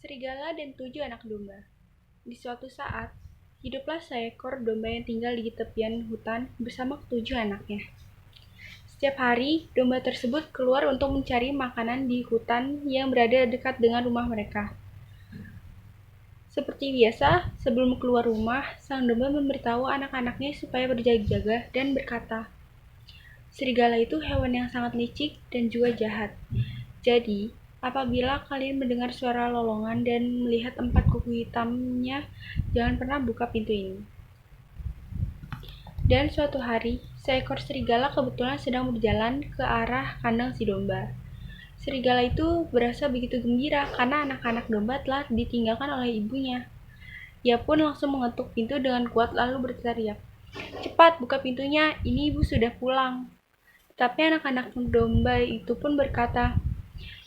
Serigala dan 7 anak domba. Di suatu saat, hiduplah seekor domba yang tinggal di tepian hutan bersama ketujuh anaknya. Setiap hari, domba tersebut keluar untuk mencari makanan di hutan yang berada dekat dengan rumah mereka. Seperti biasa, sebelum keluar rumah, sang domba memberitahu anak-anaknya supaya berjaga-jaga dan berkata, "Serigala itu hewan yang sangat licik dan juga jahat. Jadi, apabila kalian mendengar suara lolongan dan melihat 4 kuku hitamnya, jangan pernah buka pintu ini." Dan suatu hari, seekor serigala kebetulan sedang berjalan ke arah kandang si domba. Serigala itu berasa begitu gembira karena anak-anak domba telah ditinggalkan oleh ibunya. Ia pun langsung mengetuk pintu dengan kuat lalu berteriak, "Cepat buka pintunya, ini ibu sudah pulang." Tapi anak-anak domba itu pun berkata,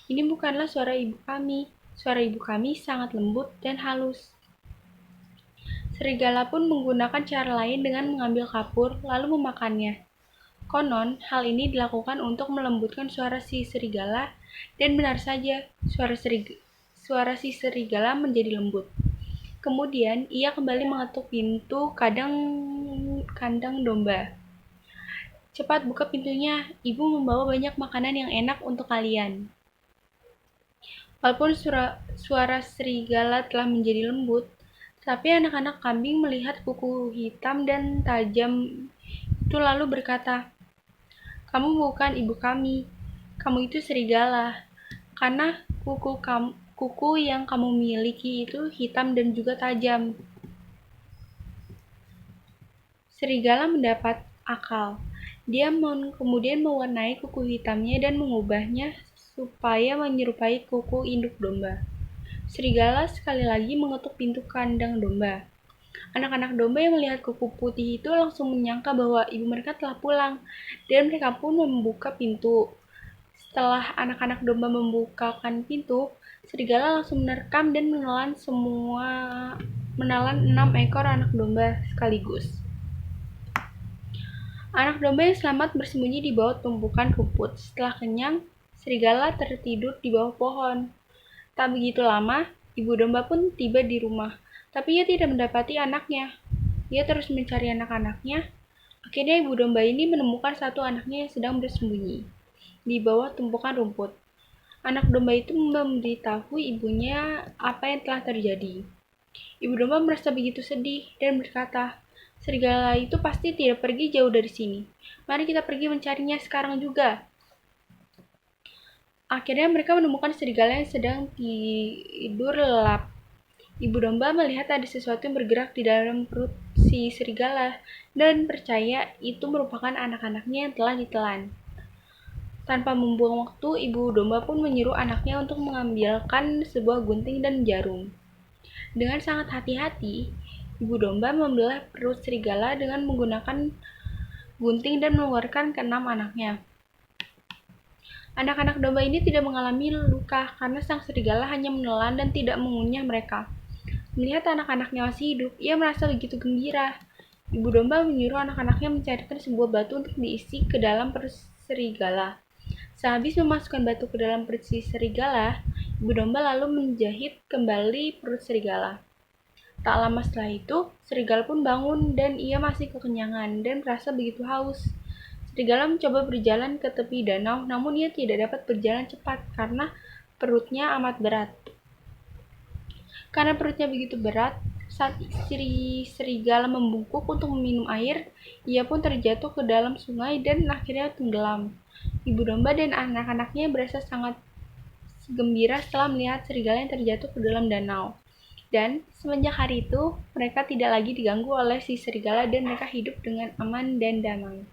"Ini bukanlah suara ibu kami. Suara ibu kami sangat lembut dan halus." Serigala pun menggunakan cara lain dengan mengambil kapur lalu memakannya. Konon, hal ini dilakukan untuk melembutkan suara si serigala, dan benar saja, suara si serigala menjadi lembut. Kemudian, ia kembali mengetuk pintu kandang domba. "Cepat buka pintunya, ibu membawa banyak makanan yang enak untuk kalian." Walaupun suara serigala telah menjadi lembut, tapi anak-anak kambing melihat kuku hitam dan tajam itu lalu berkata, "Kamu bukan ibu kami, kamu itu serigala, karena kuku yang kamu miliki itu hitam dan juga tajam." Serigala mendapat akal. Dia kemudian mewarnai kuku hitamnya dan mengubahnya supaya menyerupai kuku induk domba. Serigala sekali lagi mengetuk pintu kandang domba. Anak-anak domba yang melihat kuku putih itu langsung menyangka bahwa ibu mereka telah pulang, dan mereka pun membuka pintu. Setelah anak-anak domba membukakan pintu, serigala langsung menerkam dan menelan 6 ekor anak domba sekaligus. Anak domba yang selamat bersembunyi di bawah tumpukan rumput. Setelah kenyang, serigala tertidur di bawah pohon. Tak begitu lama, ibu domba pun tiba di rumah, tapi ia tidak mendapati anaknya. Ia terus mencari anak-anaknya. Akhirnya ibu domba ini menemukan satu anaknya yang sedang bersembunyi di bawah tumpukan rumput. Anak domba itu memberitahu ibunya apa yang telah terjadi. Ibu domba merasa begitu sedih dan berkata, "Serigala itu pasti tidak pergi jauh dari sini. Mari kita pergi mencarinya sekarang juga." Akhirnya mereka menemukan serigala yang sedang tidur lelap. Ibu domba melihat ada sesuatu yang bergerak di dalam perut si serigala dan percaya itu merupakan anak-anaknya yang telah ditelan. Tanpa membuang waktu, ibu domba pun menyuruh anaknya untuk mengambilkan sebuah gunting dan jarum. Dengan sangat hati-hati, ibu domba membelah perut serigala dengan menggunakan gunting dan mengeluarkan ke-6 anaknya. Anak-anak domba ini tidak mengalami luka karena sang serigala hanya menelan dan tidak mengunyah mereka. Melihat anak-anaknya masih hidup, ia merasa begitu gembira. Ibu domba menyuruh anak-anaknya mencarikan sebuah batu untuk diisi ke dalam perut serigala. Sehabis memasukkan batu ke dalam perut si serigala, ibu domba lalu menjahit kembali perut serigala. Tak lama setelah itu, serigala pun bangun dan ia masih kekenyangan dan merasa begitu haus. Serigala mencoba berjalan ke tepi danau, namun ia tidak dapat berjalan cepat karena perutnya amat berat. Karena perutnya begitu berat, saat serigala membungkuk untuk meminum air, ia pun terjatuh ke dalam sungai dan akhirnya tenggelam. Ibu domba dan anak-anaknya berasa sangat gembira setelah melihat serigala yang terjatuh ke dalam danau. Dan semenjak hari itu, mereka tidak lagi diganggu oleh si serigala dan mereka hidup dengan aman dan damai.